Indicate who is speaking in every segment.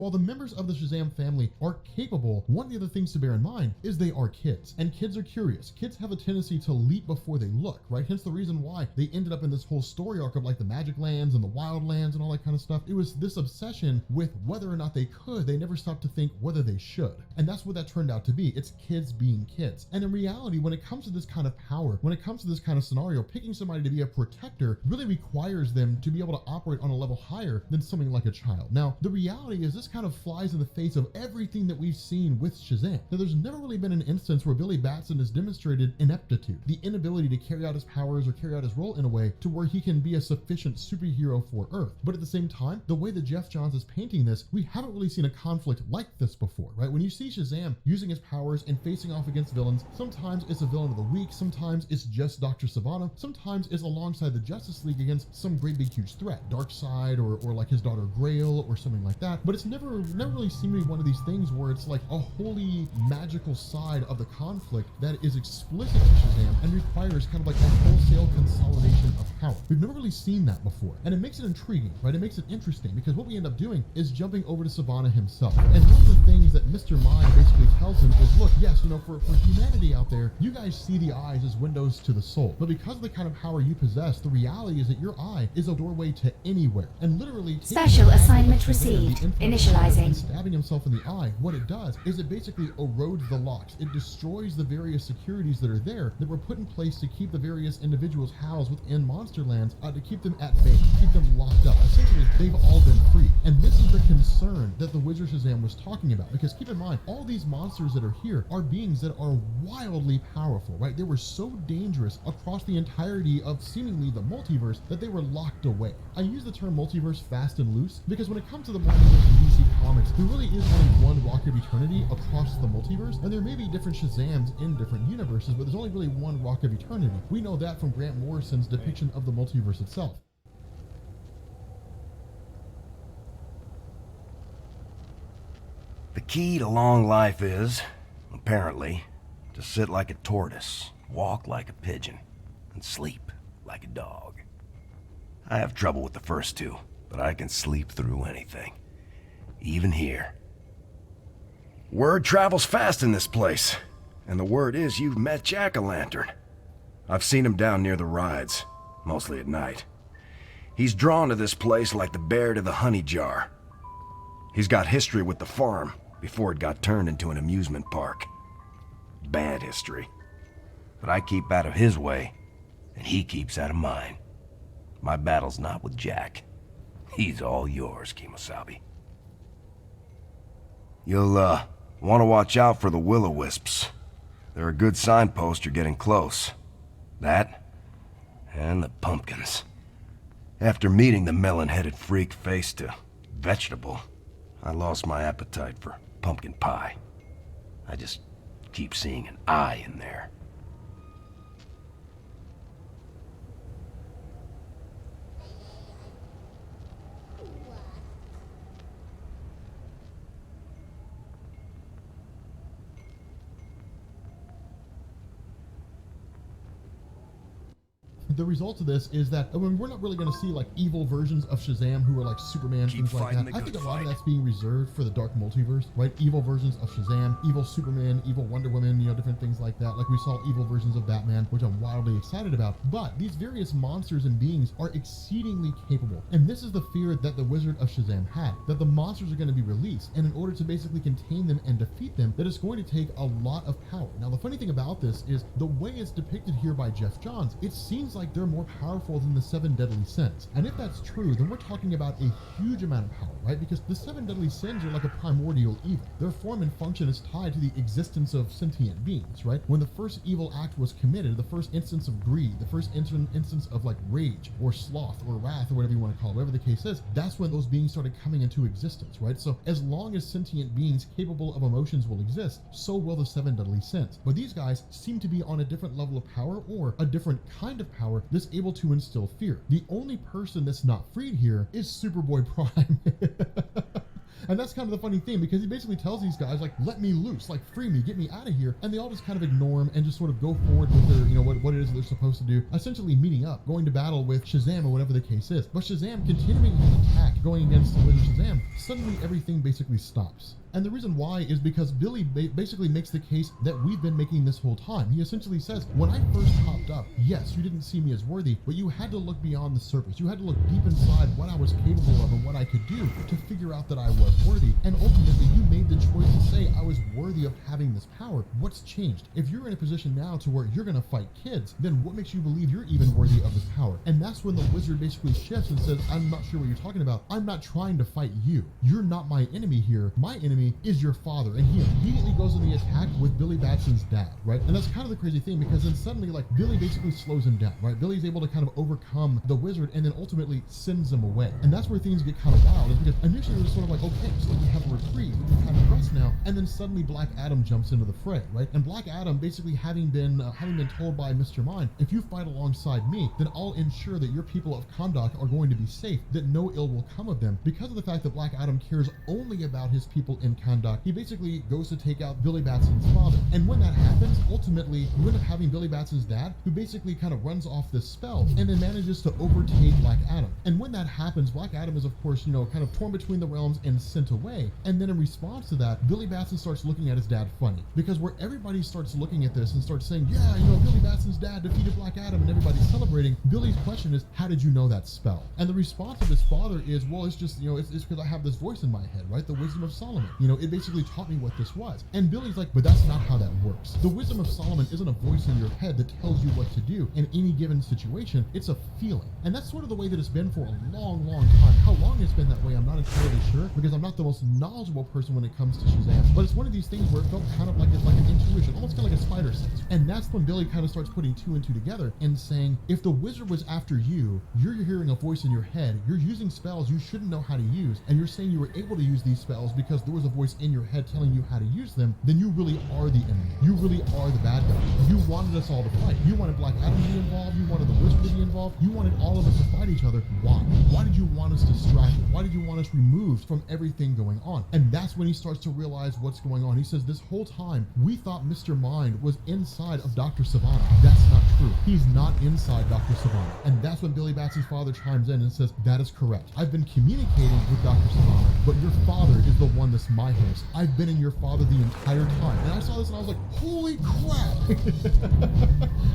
Speaker 1: While the members of the Shazam family are capable, one of the other things to bear in mind is they are kids, and kids are curious. Kids have a tendency to leap before they look, right? Hence the reason why they ended up in this whole story arc of like the Magic Lands and the Wild Lands and all that kind of stuff. It was this obsession with whether or not they could. They never stopped to think whether they should. And that's what that turned out to be. It's kids being kids. And in reality, when it comes to this kind of power, when it comes to this kind of scenario, picking somebody to be a protector really requires them to be able to operate on a level higher than something like a child. Now, the reality is this kind of flies in the face of everything that we've seen with Shazam. Now, there's never really been an instance where Billy Batson has demonstrated ineptitude, the inability to carry out his powers or carry out his role in a way to where he can be a sufficient superhero for Earth. But at the same time, the way that Geoff Johns is painting this, we haven't really seen a conflict like this before, right? When you see Shazam using his powers and facing off against villains, sometimes it's a villain of the week, sometimes it's just Dr. Sivana, sometimes it's alongside the Justice League against some great big huge threat, Darkseid or like his daughter Grail or something like that. But it's never really seemed to be one of these things where it's like a wholly magical side of the conflict that is explicit to Shazam and requires kind of like a wholesale consolidation of power. We've never really seen that before, and it makes it intriguing, right? It makes it interesting because what we end up doing is jumping over to Sivana himself. And one of the things that Mr. Mind basically tells him is, look, yes, you know, for humanity out there, you guys see the eyes as windows to the soul, but because of the kind of power you possess, the reality is that your eye is a doorway to anywhere. And literally
Speaker 2: special assignment received. Initializing.
Speaker 1: Stabbing himself in the eye, what it does is it basically erodes the locks. It destroys the various securities that are there that were put in place to keep the various individuals housed within Monsterlands, to keep them at bay, keep them locked up. Essentially, they've all been free. And this is the concern that the Wizard Shazam was talking about, because keep in mind, all these monsters that are here are beings that are wildly powerful, right? They were so dangerous across the entirety of seemingly the multiverse that they were locked away. I use the term multiverse fast and loose because when it comes to the multiverse in DC Comics, there really is only one Rock of Eternity across the multiverse, and there may be different Shazams in different universes, but there's only really one Rock of Eternity. We know that from Grant Morrison's depiction of the multiverse itself.
Speaker 3: The key to long life is, apparently, to sit like a tortoise, walk like a pigeon, and sleep like a dog. I have trouble with the first two, but I can sleep through anything. Even here. Word travels fast in this place, and the word is you've met Jack-o'-lantern. I've seen him down near the rides, mostly at night. He's drawn to this place like the bear to the honey jar. He's got history with the farm before it got turned into an amusement park. Bad history. But I keep out of his way, and he keeps out of mine. My battle's not with Jack. He's all yours, Kemosabe. You'll, want to watch out for the will-o'-wisps. They're a good signpost you're getting close. That, and the pumpkins. After meeting the melon-headed freak face to vegetable, I lost my appetite for pumpkin pie. I just keep seeing an eye in there.
Speaker 1: The result of this is that we're not really going to see like evil versions of Shazam who are like Superman, things like that. I think a lot of that's being reserved for the dark multiverse, right? Evil versions of Shazam, evil Superman, evil Wonder Woman, you know, different things like that. Like we saw evil versions of Batman, which I'm wildly excited about. But these various monsters and beings are exceedingly capable. And this is the fear that the Wizard of Shazam had, that the monsters are going to be released. And in order to basically contain them and defeat them, that it's going to take a lot of power. Now, the funny thing about this is the way it's depicted here by Geoff Johns, it seems like they're more powerful than the 7 deadly sins. And if that's true, then we're talking about a huge amount of power, right? Because the 7 deadly sins are like a primordial evil. Their form and function is tied to the existence of sentient beings, right? When the first evil act was committed, the first instance of greed, the first instance of like rage or sloth or wrath or whatever you want to call it, whatever the case is, that's when those beings started coming into existence, right? So as long as sentient beings capable of emotions will exist, so will the 7 deadly sins. But these guys seem to be on a different level of power, or a different kind of power that's able to instill fear. The only person that's not freed here is Superboy Prime. And that's kind of the funny thing, because he basically tells these guys, like, let me loose, like, free me, get me out of here. And they all just kind of ignore him and just sort of go forward with their, what it is that they're supposed to do, essentially meeting up, going to battle with Shazam or whatever the case is. But Shazam, continuing his attack, going against the Wizard Shazam, suddenly everything basically stops. And the reason why is because Billy basically makes the case that we've been making this whole time. He essentially says, when I first popped up, yes, you didn't see me as worthy, but you had to look beyond the surface. You had to look deep inside what I was capable of and what I could do to figure out that I was worthy. And ultimately, you made the choice to say I was worthy of having this power. What's changed? If you're in a position now to where you're going to fight kids, then what makes you believe you're even worthy of this power? And that's when the wizard basically shifts and says, I'm not sure what you're talking about. I'm not trying to fight you. You're not my enemy here. My enemy is your father. And he immediately goes in the attack with Billy Batson's dad, right? And that's kind of the crazy thing, because then suddenly, like, Billy basically slows him down, right? Billy's able to kind of overcome the wizard and then ultimately sends him away. And that's where things get kind of wild, is because initially it was sort of like, okay, so we have a reprieve, we can kind of rest now, and then suddenly Black Adam jumps into the fray, right? And Black Adam basically having been told by Mr. Mind, if you fight alongside me, then I'll ensure that your people of Kahndaq are going to be safe, that no ill will come of them. Because of the fact that Black Adam cares only about his people in Kahndaq, he basically goes to take out Billy Batson's father. And when that happens, ultimately, you end up having Billy Batson's dad, who basically kind of runs off this spell and then manages to overtake Black Adam. And when that happens, Black Adam is, of course, kind of torn between the realms and sent away. And then in response to that, Billy Batson starts looking at his dad funny. Because where everybody starts looking at this and starts saying, yeah, Billy Batson's dad defeated Black Adam and everybody's celebrating, Billy's question is, how did you know that spell? And the response of his father is, well, it's just, it's because I have this voice in my head, right? The wisdom of Solomon. It basically taught me what this was. And Billy's like, but that's not how that works. The wisdom of Solomon isn't a voice in your head that tells you what to do in any given situation. It's a feeling. And that's sort of the way that it's been for a long, long time. How long it's been that way, I'm not entirely sure, because I'm not the most knowledgeable person when it comes to Shazam. But it's one of these things where it felt kind of like it's like an intuition, almost kind of like a spider sense. And that's when Billy kind of starts putting two and two together and saying, if the wizard was after you, you're hearing a voice in your head, you're using spells you shouldn't know how to use, and you're saying you were able to use these spells because there was a voice in your head telling you how to use them, then you really are the enemy. You really are the bad guy. You wanted us all to fight. You wanted Black Adam to be involved. You wanted the wizard to be involved. You wanted all of us to fight each other. Why? Why did you want us distracted? Why did you want us removed from everything going on? And that's when he starts to realize what's going on. He says, this whole time, we thought Mr. Mind was inside of Dr. Sivana. That's not true. He's not inside Dr. Sivana. And that's when Billy Batson's father chimes in and says, that is correct. I've been communicating with Dr. Sivana, but your father is the one that's my host. I've been in your father the entire time. And I saw this and I was like, holy crap.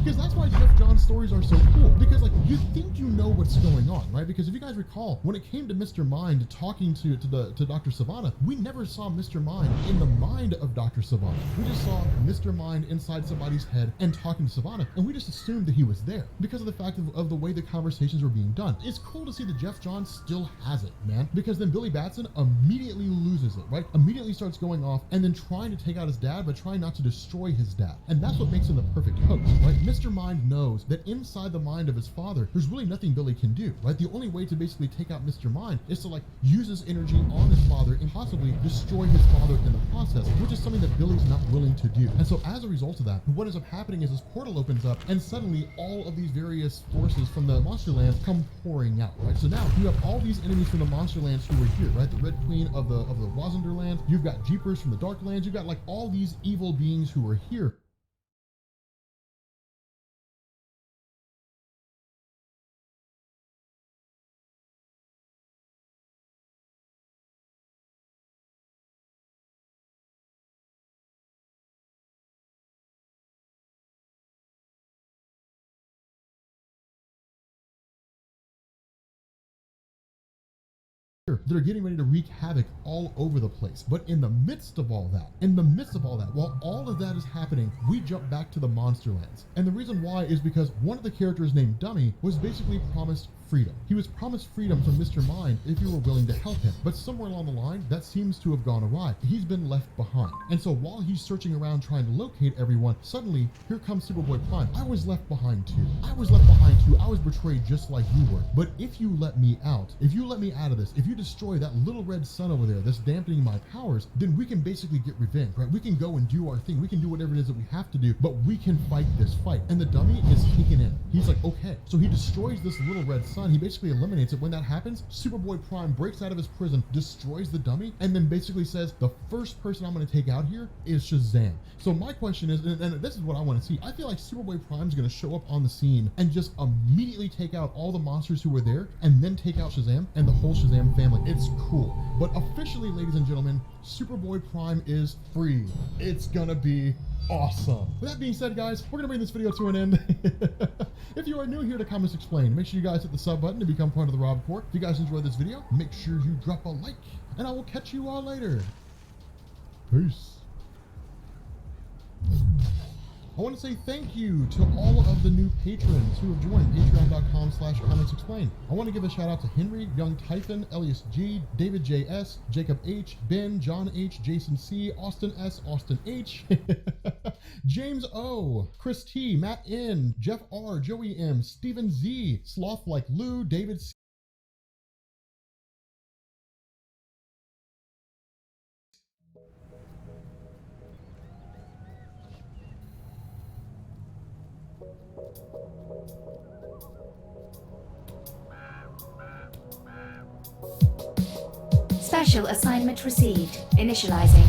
Speaker 1: Because that's why Jeff Johns stories are so cool. Because, like, you think you know what's going on, right? Because if you guys recall, when it came to Mr. Mind talking to Dr. Sivana, we never saw Mr. Mind in the mind of Dr. Sivana. We just saw Mr. Mind inside somebody's head and talking to Sivana, and we just assumed that he was there because of the fact of the way the conversations were being done. It's cool to see that Jeff Johns still has it, man, because then Billy Batson immediately loses it, right? Immediately starts going off and then trying to take out his dad, but trying not to destroy his dad. And that's what makes him the perfect host, right? Mr. Mind knows that inside the mind of his father, there's really nothing Billy can do, right? The only way to basically take out Mr. Mind is to, like, use his energy on his father and possibly destroy his father in the process, which is something that Billy's not willing to do. And so as a result of that, what ends up happening is this portal opens up and suddenly all of these various forces from the Monsterlands come pouring out, right? So now you have all these enemies from the Monsterlands who are here, right? The Red Queen of the Wazunderland, you've got Jeepers from the Darklands, you've got, like, all these evil beings who are here. That are getting ready to wreak havoc all over the place. But in the midst of all that, while all of that is happening, we jump back to the Monsterlands. And the reason why is because one of the characters named Dummy was basically promised freedom. He was promised freedom from Mr. Mind if you were willing to help him. But somewhere along the line, that seems to have gone awry. He's been left behind. And so while he's searching around trying to locate everyone, suddenly, here comes Superboy Prime. I was left behind too. I was betrayed just like you were. But if you let me out, if you let me out of this, if you destroy that little red sun over there that's dampening my powers, then we can basically get revenge, right? We can go and do our thing. We can do whatever it is that we have to do, but we can fight this fight. And the Dummy is taken in. He's like, okay. So he destroys this little red sun. son, he basically eliminates it. When that happens, Superboy Prime breaks out of his prison, destroys the dummy, and then basically says, the first person I'm going to take out here is Shazam. So my question is, and this is what I want to see, I feel like Superboy Prime's going to show up on the scene and just immediately take out all the monsters who were there, and then take out Shazam and the whole Shazam family. It's cool. But officially, ladies and gentlemen, Superboy Prime is free. It's gonna be awesome. With that being said, guys, we're gonna bring this video to an end. If you are new here to Comics Explained, make sure you guys hit the sub button to become part of the Rob Corps. If you guys enjoyed this video, make sure you drop a like, and I will catch you all later. Peace. I want to say thank you to all of the new patrons who have joined patreon.com/comicsexplained. I want to give a shout out to Henry, Young Typhon, Elias G, David J.S., Jacob H, Ben, John H, Jason C, Austin S, Austin H, James O, Chris T, Matt N, Jeff R, Joey M, Stephen Z, Sloth Like Lou, David C.
Speaker 2: Special assignment received. Initializing.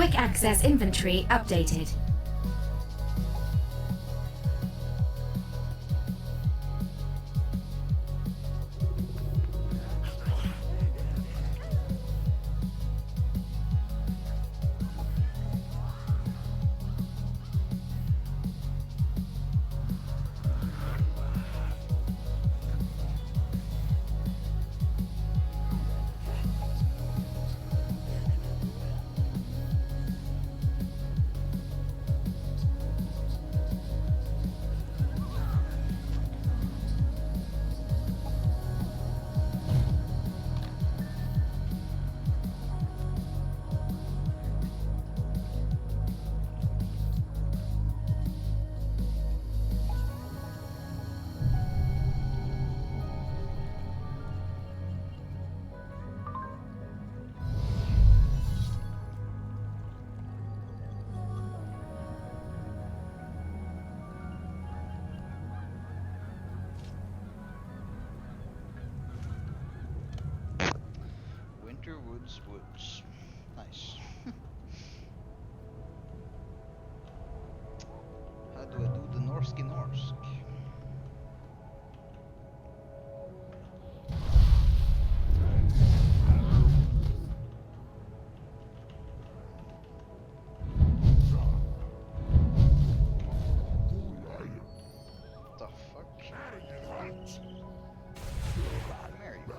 Speaker 2: Quick access inventory updated.
Speaker 4: Woods. Nice. How do I do the Norski Norsk? The fuck? Come here, you.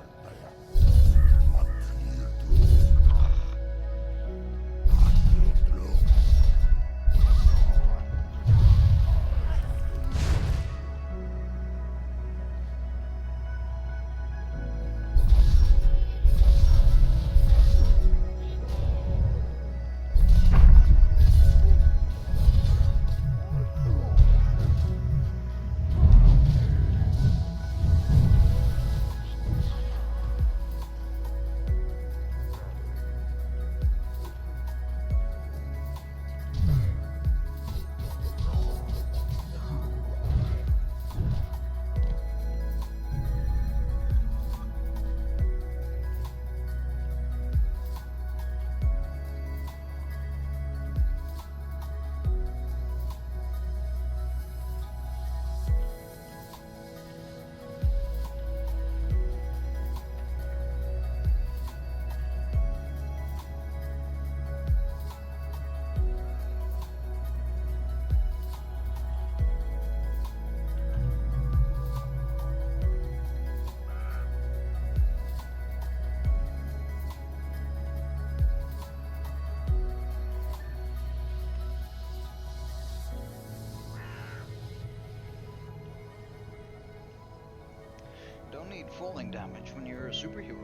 Speaker 4: Don't need falling damage when you're a superhero.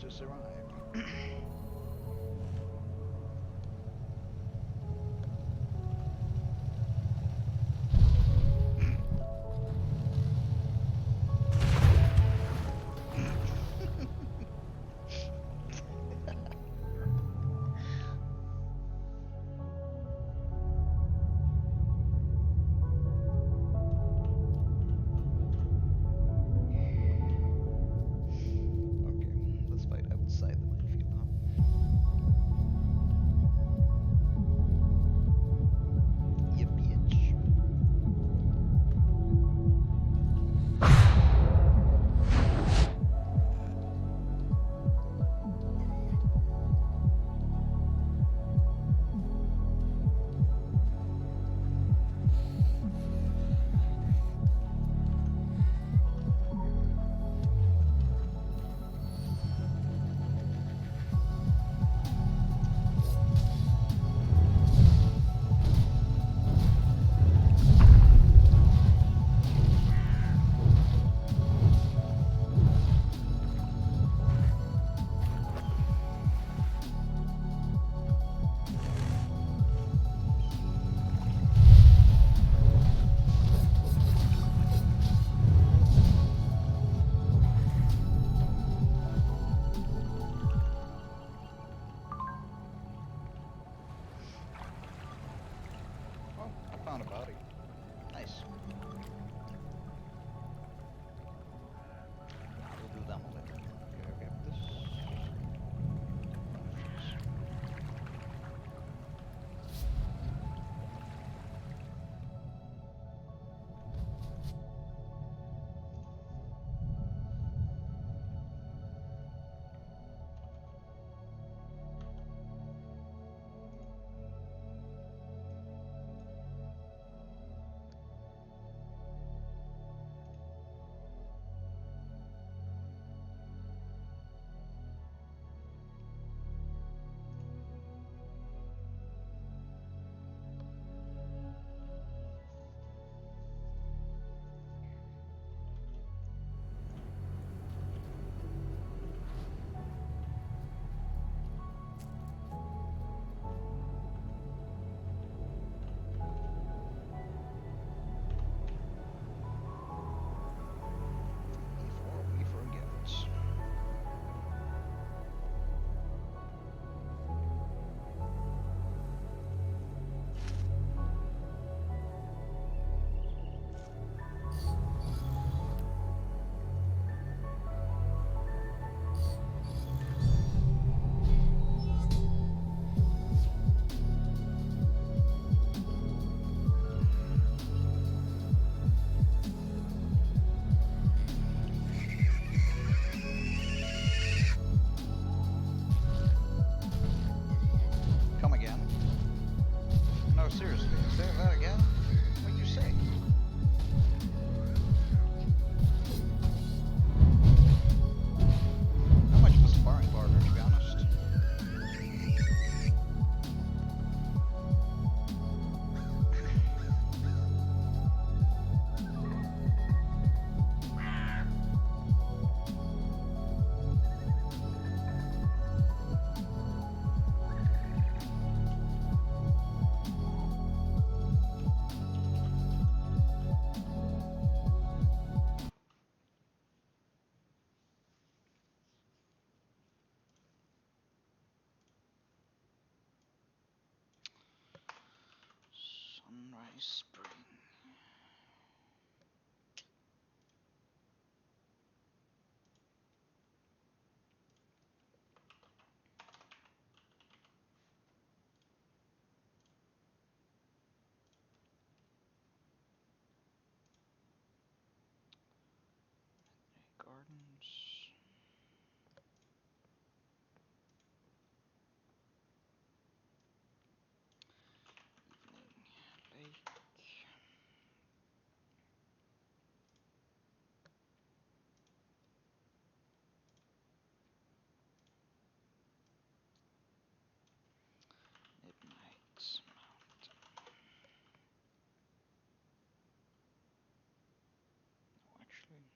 Speaker 4: to survive. Okay, let's fight outside the minefield now. Yeah, bitch. Oh, I found a body. Nice. We'll do them later. Okay, okay. This. Before we forget. Come again? No, seriously, say that again? What'd you say? Not much of a sparring partner, to be honest. Sunrise Spring. Gardens. Evening Lake. Midnight Mountain. Oh, actually.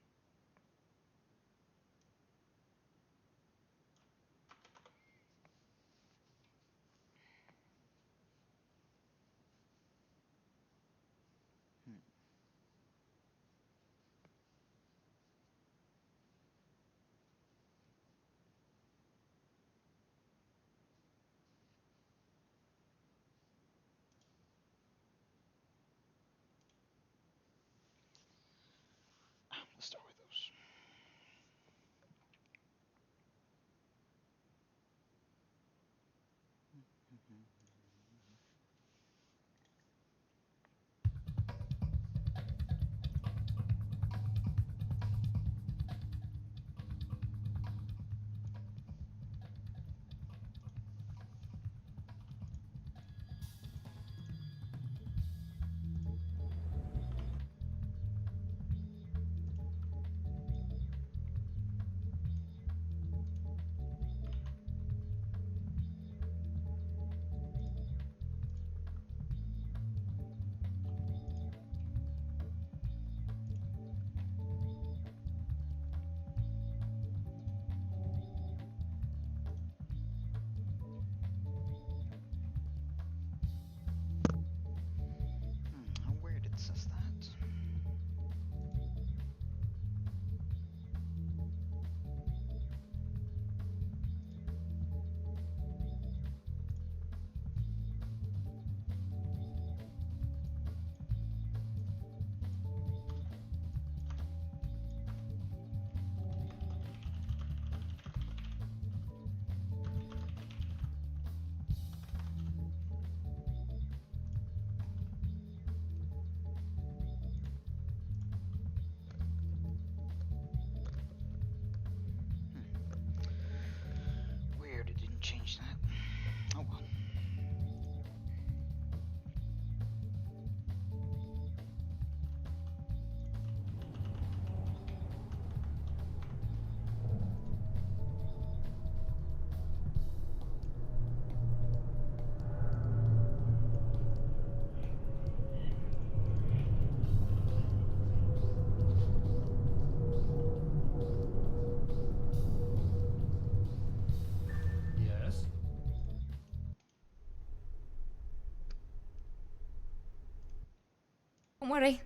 Speaker 5: Don't worry.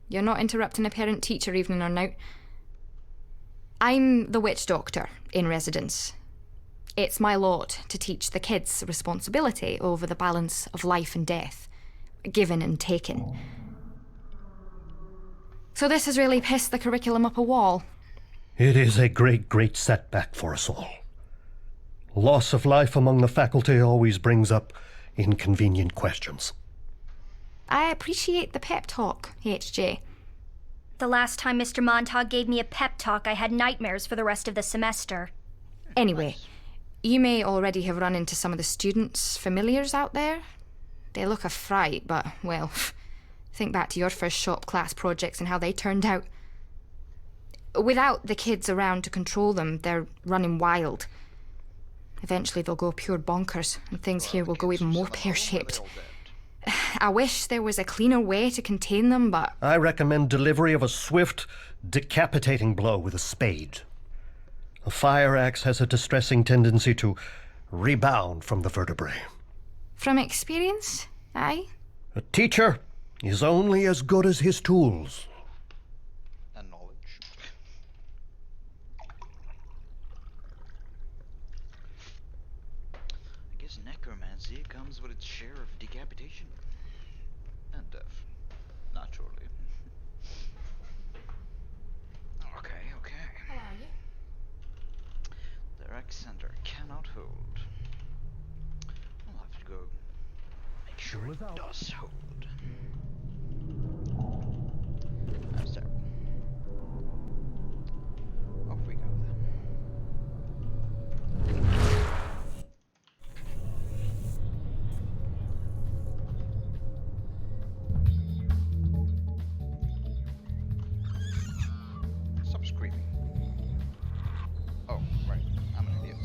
Speaker 5: You're not interrupting a parent-teacher evening or night. I'm the witch doctor in residence. It's my lot to teach the kids responsibility over the balance of life and death, given and taken. So this has really pissed the curriculum up a wall.
Speaker 6: It is a great setback for us all. Loss of life among the faculty always brings up inconvenient questions.
Speaker 5: I appreciate the pep talk, HJ.
Speaker 7: The last time Mr. Montag gave me a pep talk, I had nightmares for the rest of the semester.
Speaker 5: Anyway, you may already have run into some of the students' familiars out there. They look a fright, but, well, think back to your first shop class projects and how they turned out. Without the kids around to control them, they're running wild. Eventually they'll go pure bonkers, and things here will go even more pear-shaped. I wish there was a cleaner way to contain them, but...
Speaker 6: I recommend delivery of a swift, decapitating blow with a spade. A fire axe has a distressing tendency to rebound from the vertebrae.
Speaker 5: From experience, aye?
Speaker 6: A teacher is only as good as his tools.
Speaker 4: And knowledge. I guess necromancy comes with its share of decapitation. And death. Naturally. Okay.
Speaker 5: How are you?
Speaker 4: The rec center cannot hold. I'll have to go make sure it does hold. That's terrible. Off we go then. Stop screaming. Oh, right. I'm an idiot.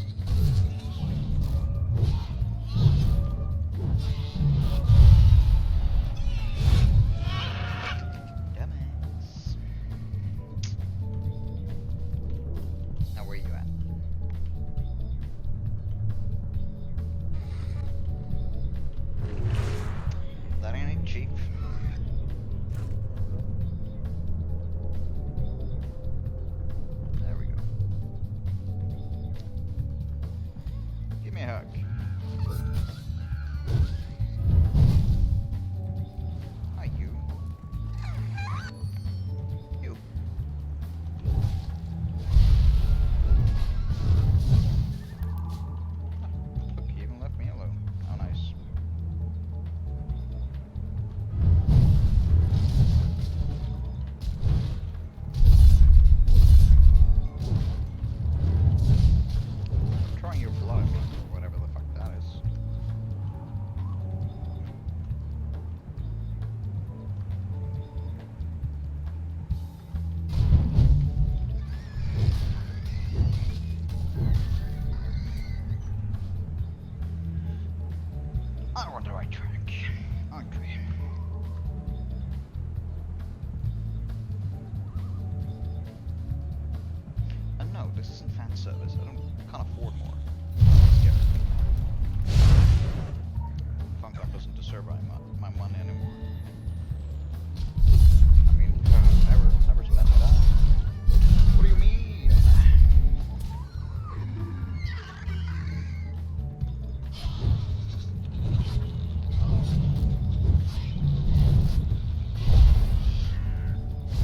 Speaker 4: Dumbass. Now where you at? That ain't it, Chief. There we go. Give me a hug. Hi, you. You. Look, you even left me alone. How nice. Trying your blood, or whatever the fuck that is. I'm on the right track, aren't we? And no, this isn't fan service. Can't afford more. Yeah. Funcom doesn't deserve my money anymore. I mean, never spend it all. What do you mean?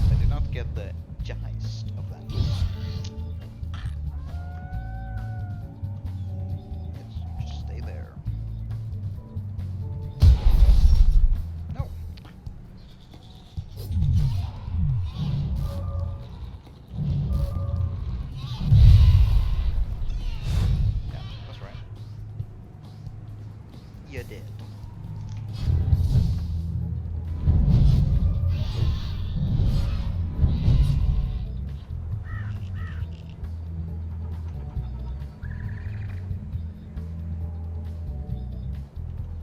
Speaker 4: I did not get the gist of that. Yes, just stay there. No. Yeah, that's right. You're dead.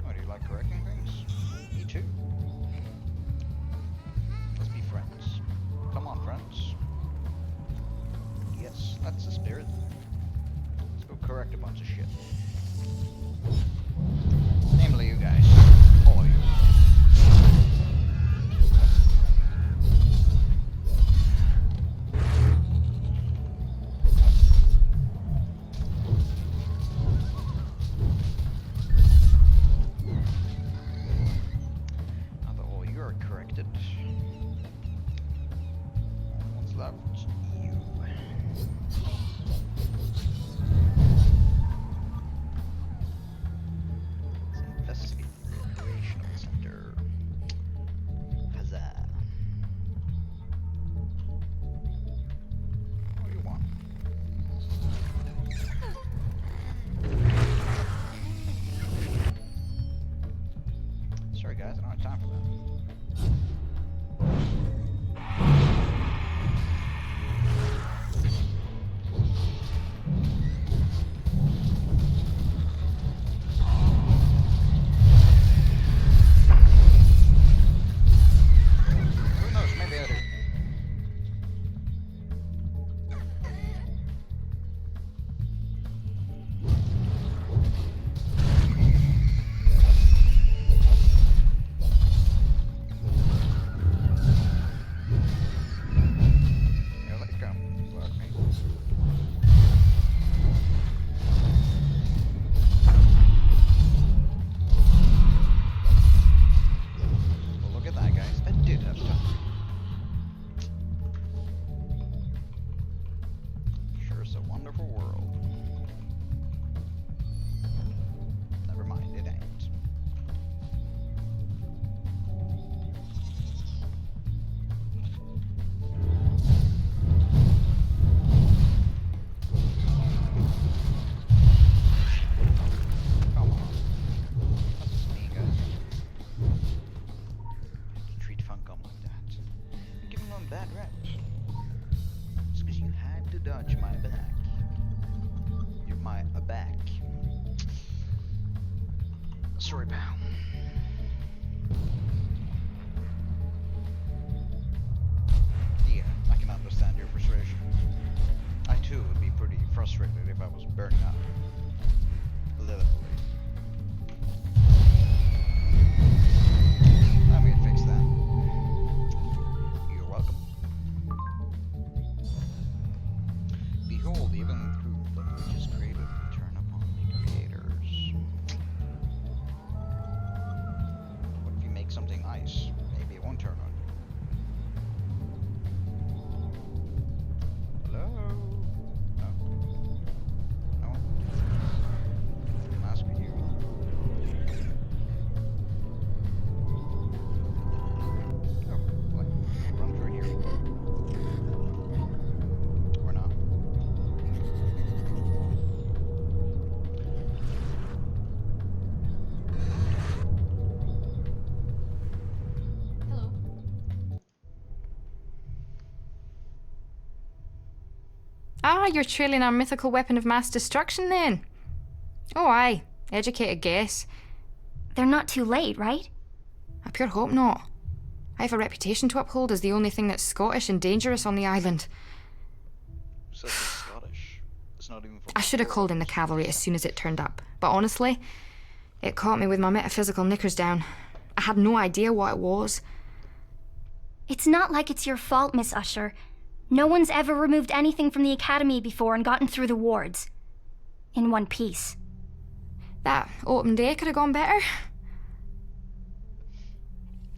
Speaker 4: Oh, do you like correcting things? Me too. Let's be friends. Come on, friends. Yes, that's the spirit. Let's go correct a bunch of shit. Namely you guys. All of you. Sorry guys, I don't have time for that. Who knows, maybe I do. Here they come. Fuck me. Well, look at that, guys. I did have time. Sure is a wonderful world. Never mind, it ain't. Come on. That's just me, guys. You treat Funcom like that. You're giving them bad rep. It's because you had to dodge my back. You're my back. Sorry, pal. Yeah, I can understand your frustration. I too would be pretty frustrated if I was burning up. Literally. I'm gonna fix that. You're welcome. Behold, even food that which is created will turn upon the creators. What if you make something nice? Maybe it won't turn on you. Hello? No? No? I'm asking you. Oh, what? Run through here. Or not.
Speaker 5: Hello. Ah, you're trailing our mythical weapon of mass destruction then? Oh aye, educated guess.
Speaker 7: They're not too late, right?
Speaker 5: I pure hope not. I have a reputation to uphold as the only thing that's Scottish and dangerous on the island.
Speaker 4: Says it's Scottish. It's not even from
Speaker 5: I should have called in the cavalry as soon as it turned up, but honestly, it caught me with my metaphysical knickers down. I had no idea what it was.
Speaker 7: It's not like it's your fault, Miss Usher. No one's ever removed anything from the academy before and gotten through the wards. In one piece.
Speaker 5: That open day could have gone better.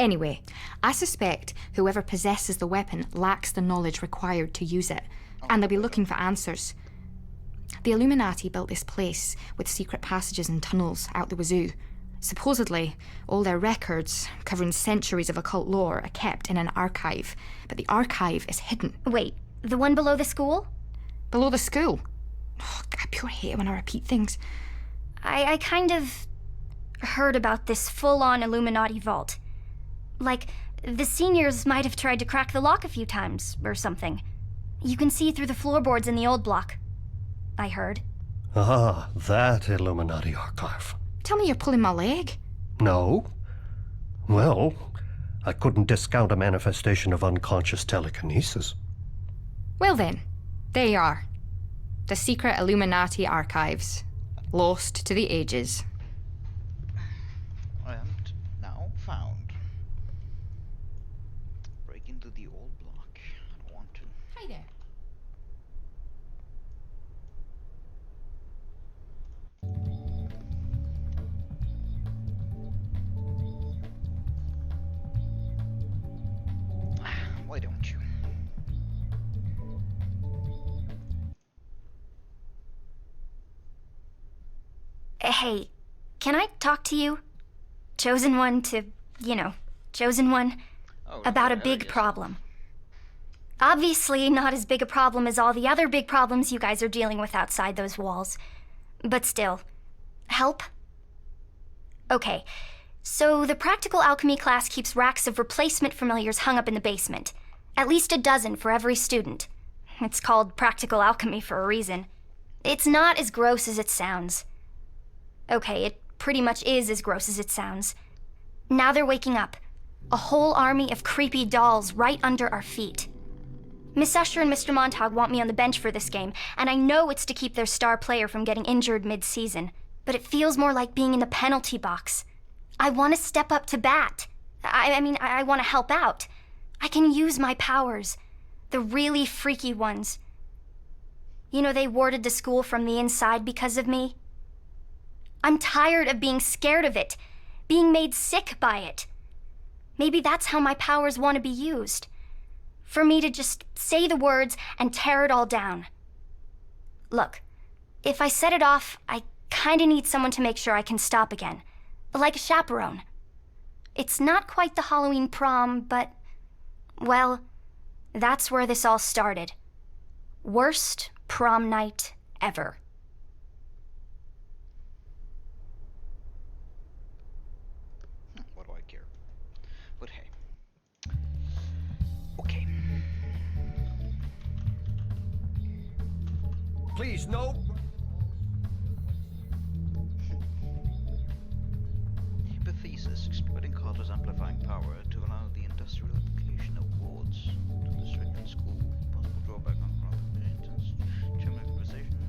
Speaker 5: Anyway, I suspect whoever possesses the weapon lacks the knowledge required to use it, and they'll be looking for answers. The Illuminati built this place with secret passages and tunnels out the wazoo. Supposedly, all their records, covering centuries of occult lore, are kept in an archive, but the archive is hidden.
Speaker 7: Wait, the one below the school?
Speaker 5: Below the school. Oh, I pure hate it when I repeat things.
Speaker 7: I kind of heard about this full-on Illuminati vault. Like, the seniors might have tried to crack the lock a few times, or something. You can see through the floorboards in the old block. I heard.
Speaker 6: Ah, that Illuminati archive.
Speaker 5: Tell me you're pulling my leg.
Speaker 6: No. Well, I couldn't discount a manifestation of unconscious telekinesis.
Speaker 5: Well then, there you are. The secret Illuminati archives. Lost to the ages.
Speaker 4: And now found. Break into the old block. I don't want to.
Speaker 5: Hi there.
Speaker 4: Why don't you?
Speaker 7: Hey, can I talk to you? Chosen one to, chosen one.
Speaker 4: Oh,
Speaker 7: About a
Speaker 4: yeah, I
Speaker 7: big
Speaker 4: guess so.
Speaker 7: problem. Obviously, not as big a problem as all the other big problems you guys are dealing with outside those walls. But still, help? Okay, So the practical alchemy class keeps racks of replacement familiars hung up in the basement. At least a dozen for every student. It's called practical alchemy for a reason. It's not as gross as it sounds. Okay, it pretty much is as gross as it sounds. Now they're waking up. A whole army of creepy dolls right under our feet. Miss Usher and Mr. Montague want me on the bench for this game, and I know it's to keep their star player from getting injured mid-season. But it feels more like being in the penalty box. I want to step up to bat. I want to help out. I can use my powers. The really freaky ones. You know, they warded the school from the inside because of me. I'm tired of being scared of it, being made sick by it. Maybe that's how my powers want to be used. For me to just say the words and tear it all down. Look, if I set it off, I kinda need someone to make sure I can stop again. Like a chaperone. It's not quite the Halloween prom, but, well, that's where this all started. Worst prom night ever.
Speaker 4: What do I care? But hey. Okay.
Speaker 6: Please, no.
Speaker 4: Hypothesis, exploiting Carter's amplifying power to allow the industrial application of wards to the Strickland school. Possible drawback on qualifications. German conversation.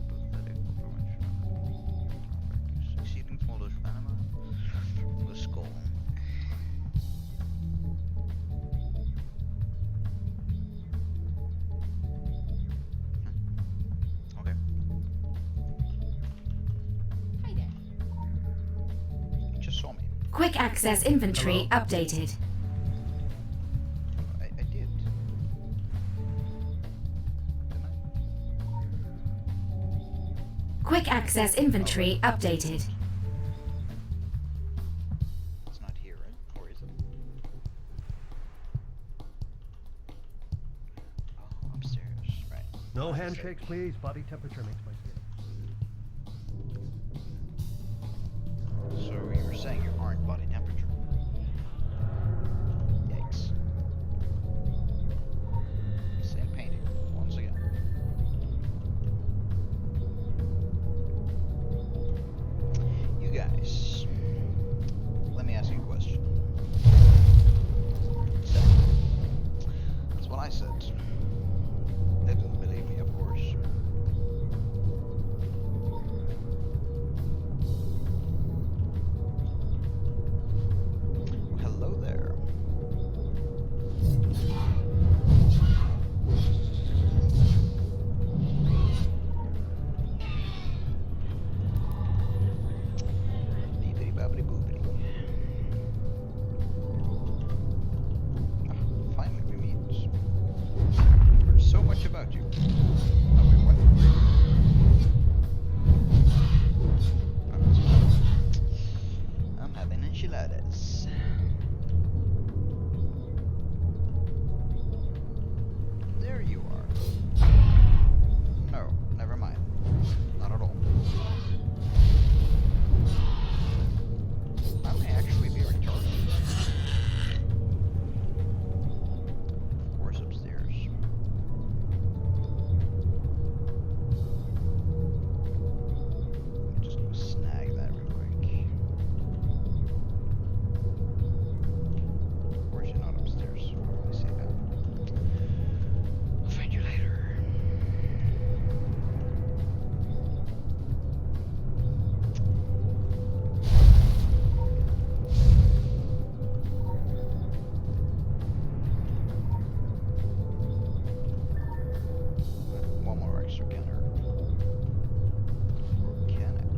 Speaker 4: Pathetic formation. Succeeding smallest anima. The skull. Okay.
Speaker 5: Hi there.
Speaker 4: You just saw me.
Speaker 2: Quick access inventory updated.
Speaker 4: I did. Didn't I?
Speaker 2: Quick access inventory updated.
Speaker 4: It's not here, right? Or is it? Oh, upstairs. Right.
Speaker 6: No
Speaker 4: Upstairs.
Speaker 6: handshakes, please. Body temperature makes my skin.
Speaker 4: So you were saying you aren't body temperature. Yikes. Same painting, once again. You guys, let me ask you a question. So, that's what I said. They didn't believe me, of course. Hello there. Beepity boppity boopity. Ah, finally we meet. Heard so much about you. Oh, wait, what? I'm having enchiladas. There you are. No, never mind. Not at all. I may actually be retarded. Of course, upstairs. Just go snag that real quick. Of course, you're not upstairs. I see that. I'll find you later. One more extra counter. Or can it?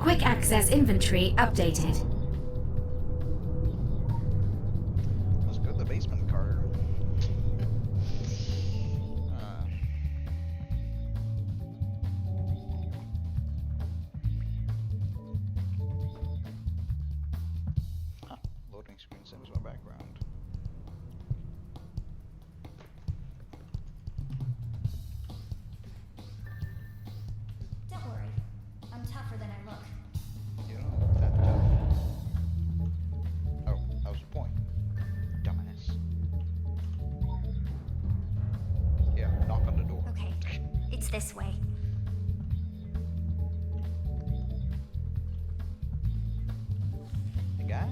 Speaker 2: Quick access inventory updated.
Speaker 4: Let's go to the basement, Carter. Uh, huh, loading screen sends my background.
Speaker 7: tougher than I look.
Speaker 4: You know, that tough. Oh, that was the point. Dumbass. Yeah, knock on the door.
Speaker 7: Okay, it's this way.
Speaker 4: Hey, guys.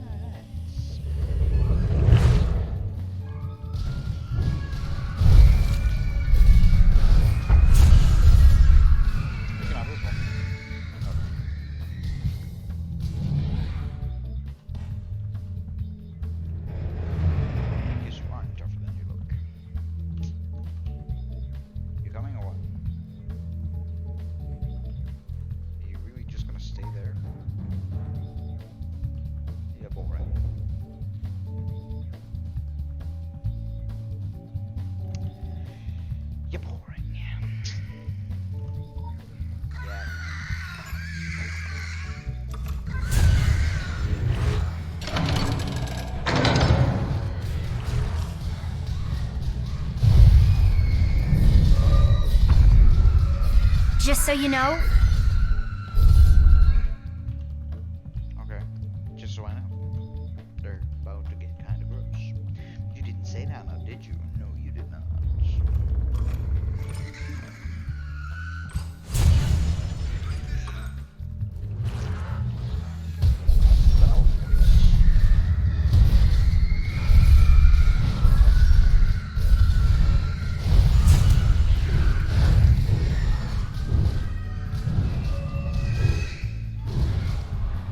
Speaker 4: You can have this one. Guess you aren't tougher than you look. You coming or what? Are you really just gonna stay there? Yeah, boring. You're boring. Yeah.
Speaker 7: Just so you know,
Speaker 4: Okay. Just so I know. They're about to get kind of gross. You didn't say that now, did you? No, you did not.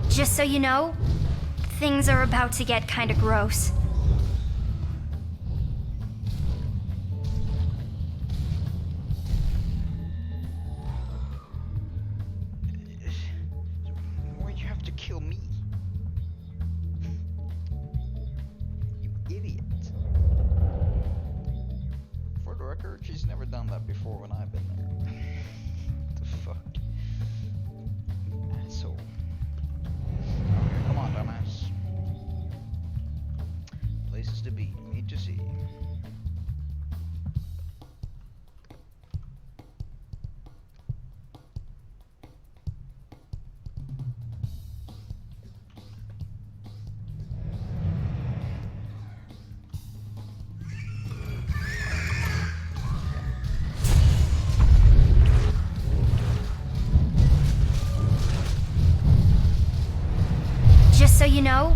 Speaker 7: just so you know, things are about to get kinda gross.
Speaker 4: Why'd you have to kill me? You idiot. For the record, she's never done that before when I've been there. What the fuck? Asshole. Okay, come on, dumbass. Places to be, need to see.
Speaker 7: Just so you know,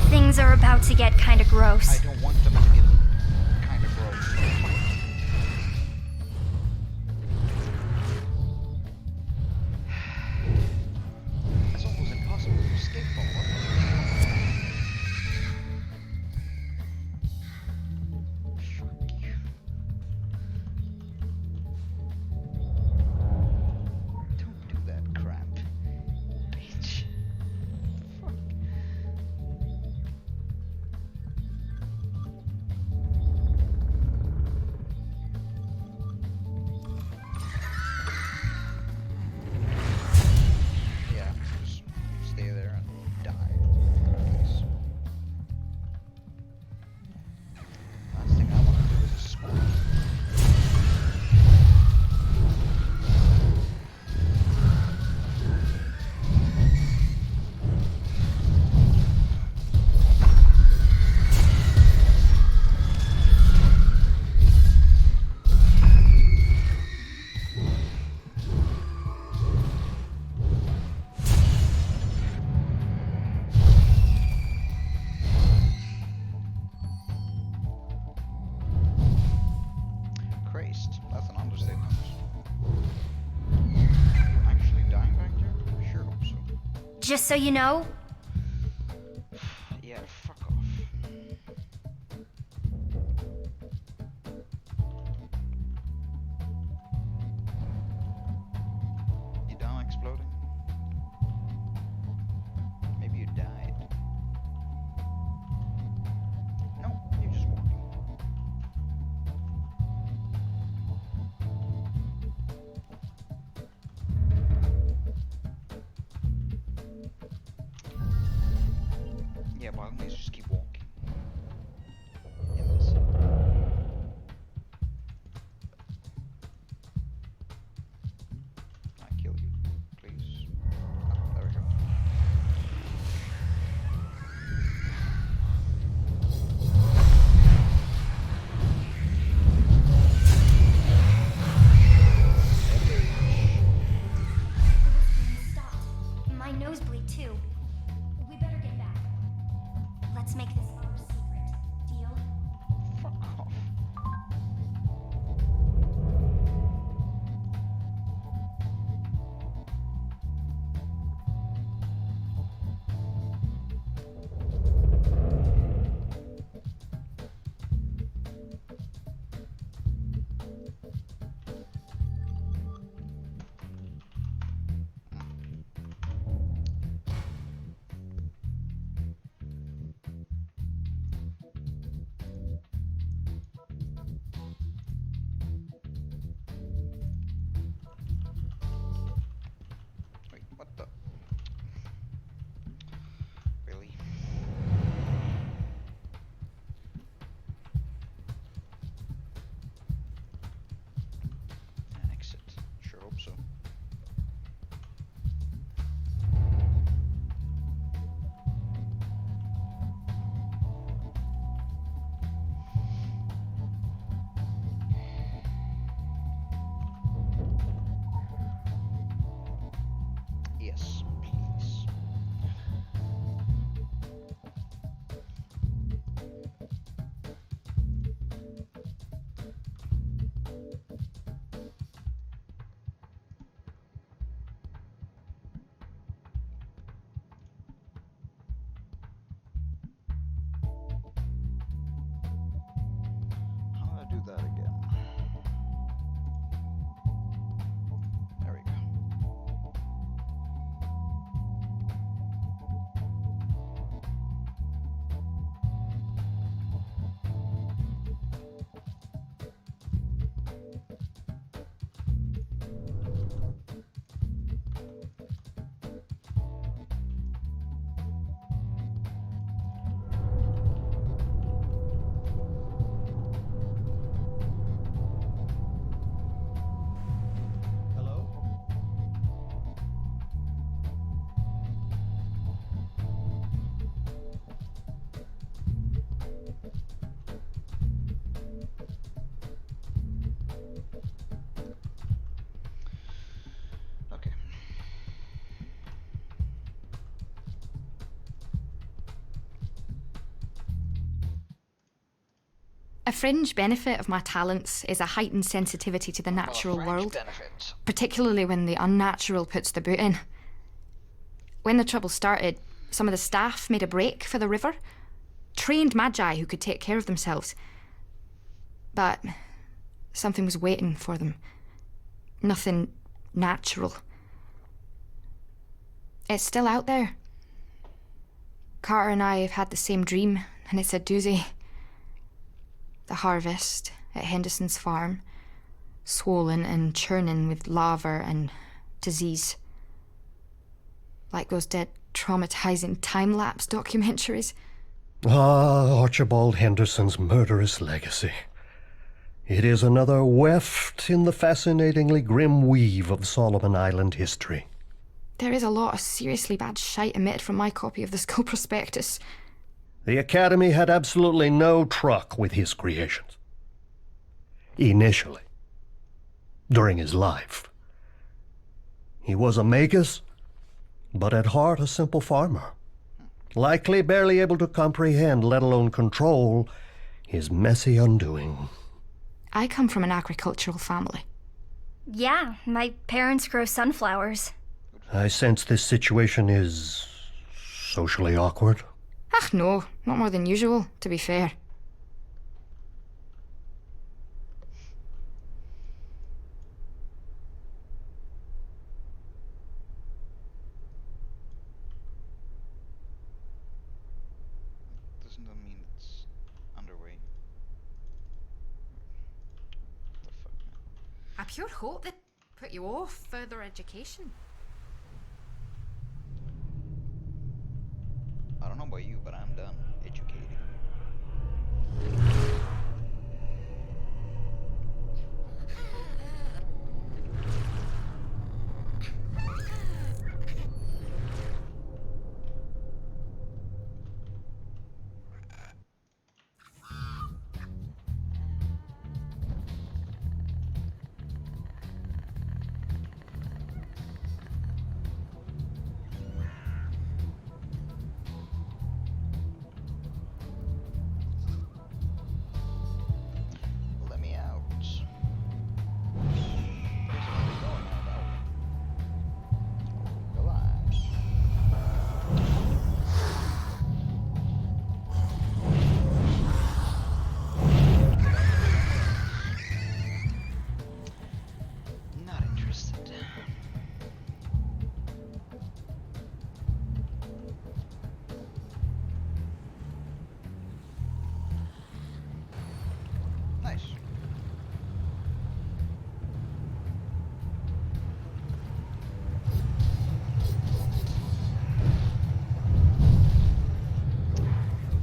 Speaker 7: things are about to get kinda gross.
Speaker 4: I don't want them to get kind of gross. That's almost impossible to escape from. Fuck you. Don't do that crap, bitch. Fuck. Yeah, just stay there and die. Please. Last thing I want to do is a squat. Christ, that's an understatement. Actually dying back there? Sure hope so.
Speaker 7: Just so you know,
Speaker 4: Yeah, fuck off. You done exploding? Maybe you died. No, you're just walking. Yeah, by all means, just keep walking. Imbecile. I kill you, please.
Speaker 5: A fringe benefit of my talents is a heightened sensitivity to the natural world, particularly when the unnatural puts the boot in. When the trouble started, some of the staff made a break for the river. Trained magi who could take care of themselves. But something was waiting for them. Nothing natural. It's still out there. Carter and I have had the same dream, and it's a doozy. The harvest at Henderson's farm, swollen and churning with lava and disease. Like those dead, traumatizing time-lapse documentaries.
Speaker 6: Ah, Archibald Henderson's murderous legacy. It is another weft in the fascinatingly grim weave of Solomon Island history.
Speaker 5: There is a lot of seriously bad shite emitted from my copy of the school prospectus.
Speaker 6: The Academy had absolutely no truck with his creations. Initially. During his life. He was a magus, but at heart a simple farmer. Likely barely able to comprehend, let alone control, his messy undoing.
Speaker 5: I come from an agricultural family.
Speaker 7: Yeah, my parents grow sunflowers.
Speaker 6: I sense this situation is socially awkward.
Speaker 5: Ach no, not more than usual, to be fair.
Speaker 4: Doesn't that mean it's underway? What the fuck, man?
Speaker 5: A pure hope that put you off further education.
Speaker 4: I don't know about you, but I'm done educating. Let me out. Here's where we're going now, though. Relax. Not interested. Nice.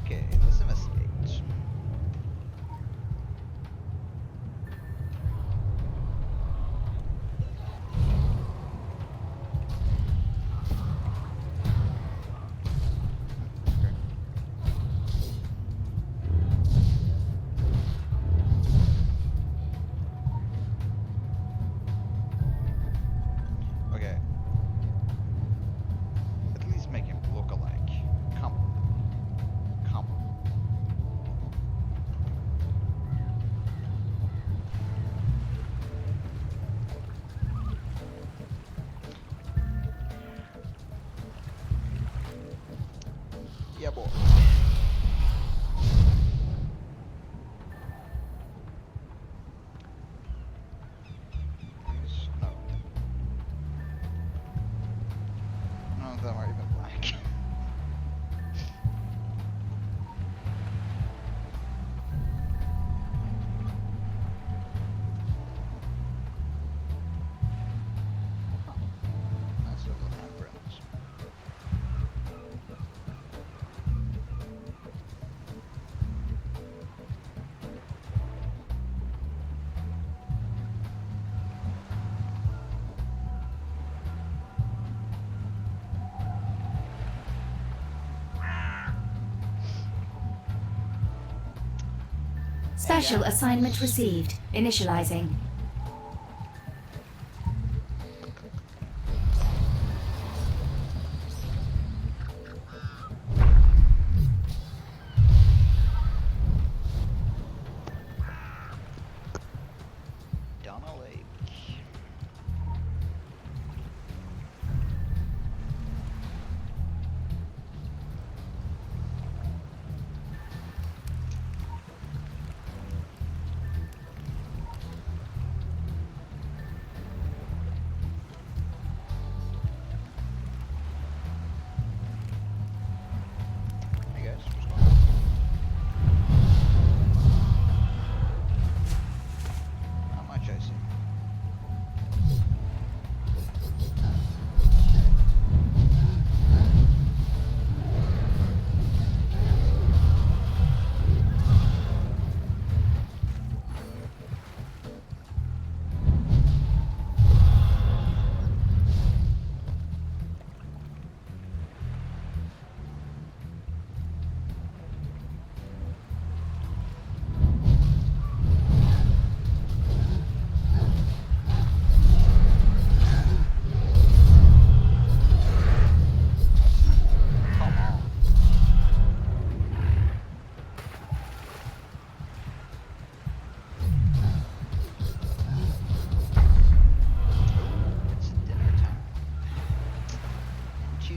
Speaker 4: Okay, let's investigate. Okay. At least make him look alike. Come. Come. Yeah, boy. Please, no. None of them are even black. Nice little handprints.
Speaker 2: Special assignment received. Initializing.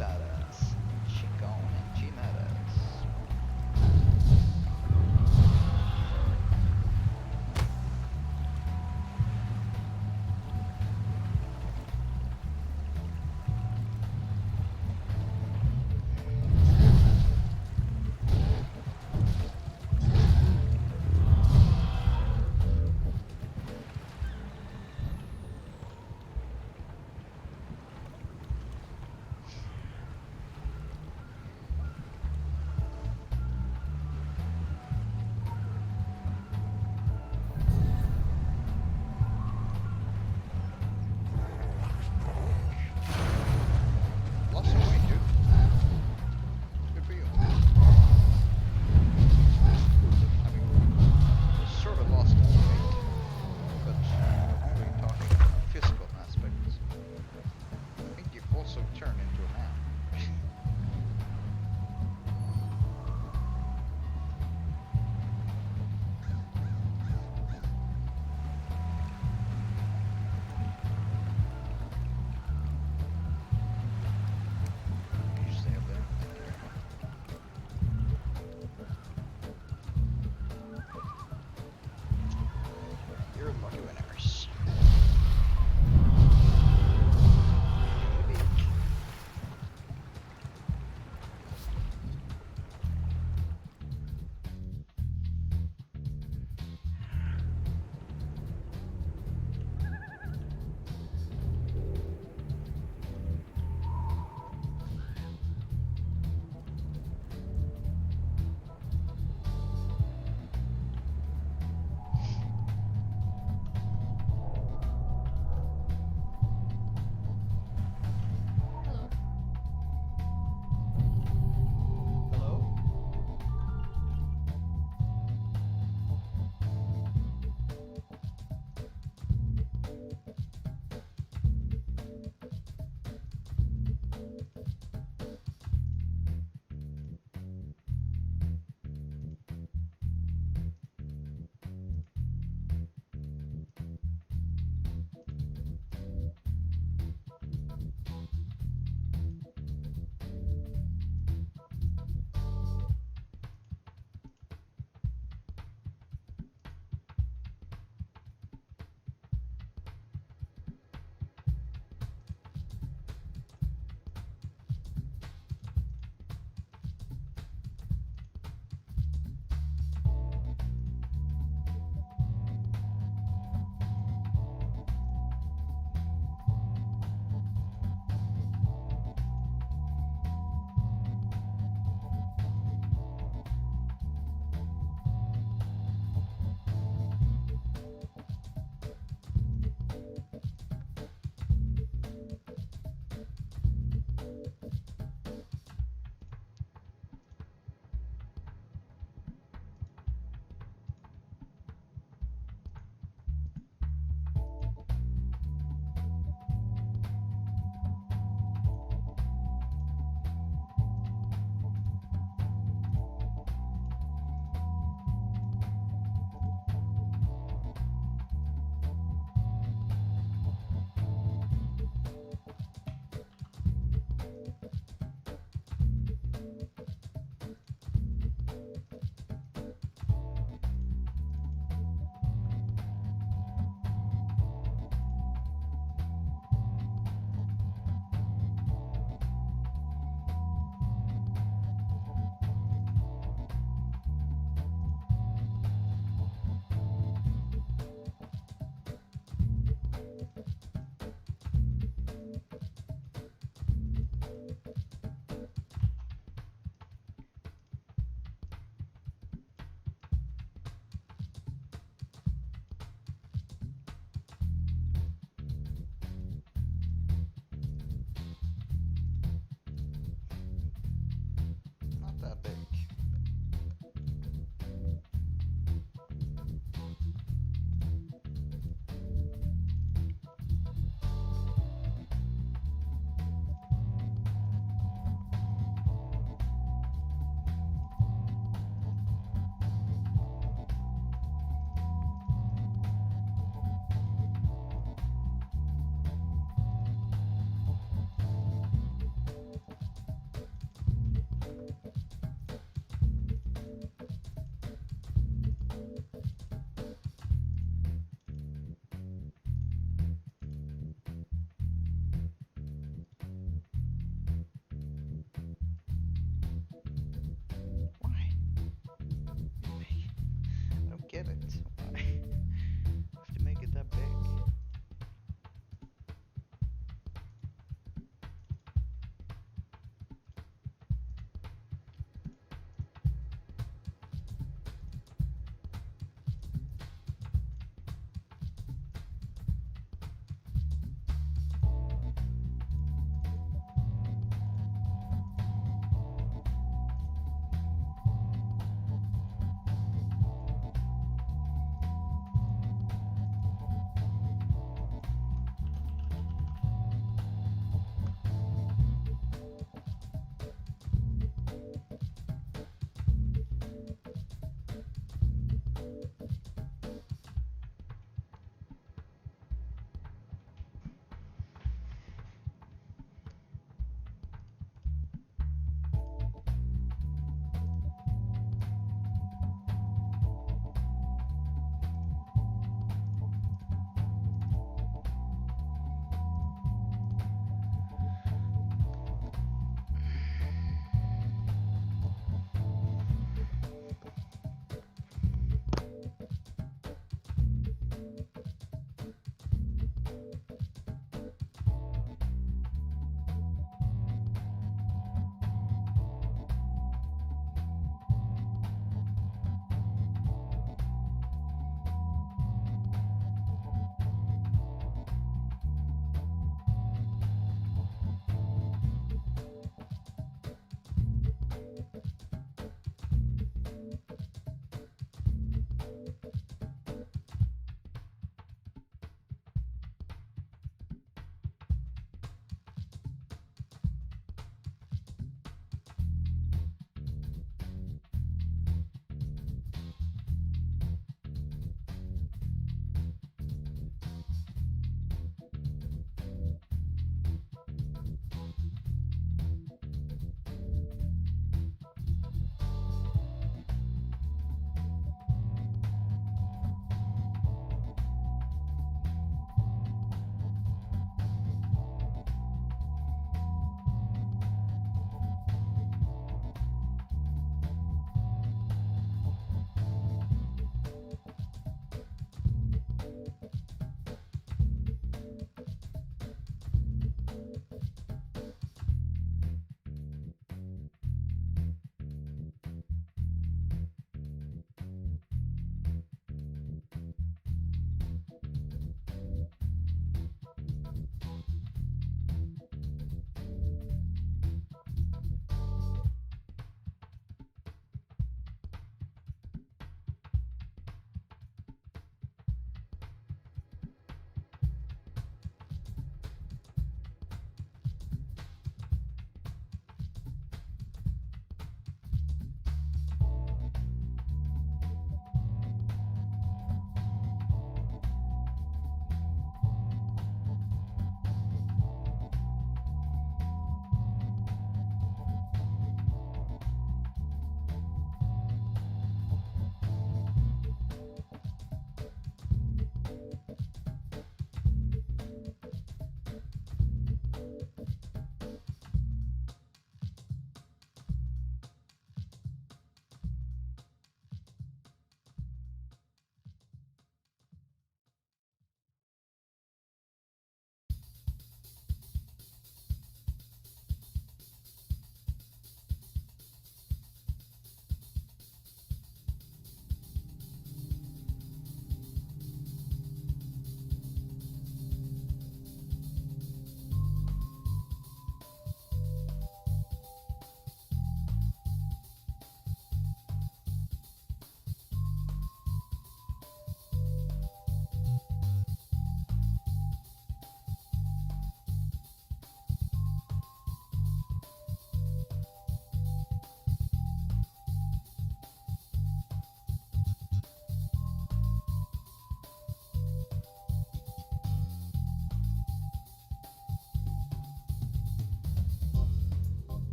Speaker 8: Lara.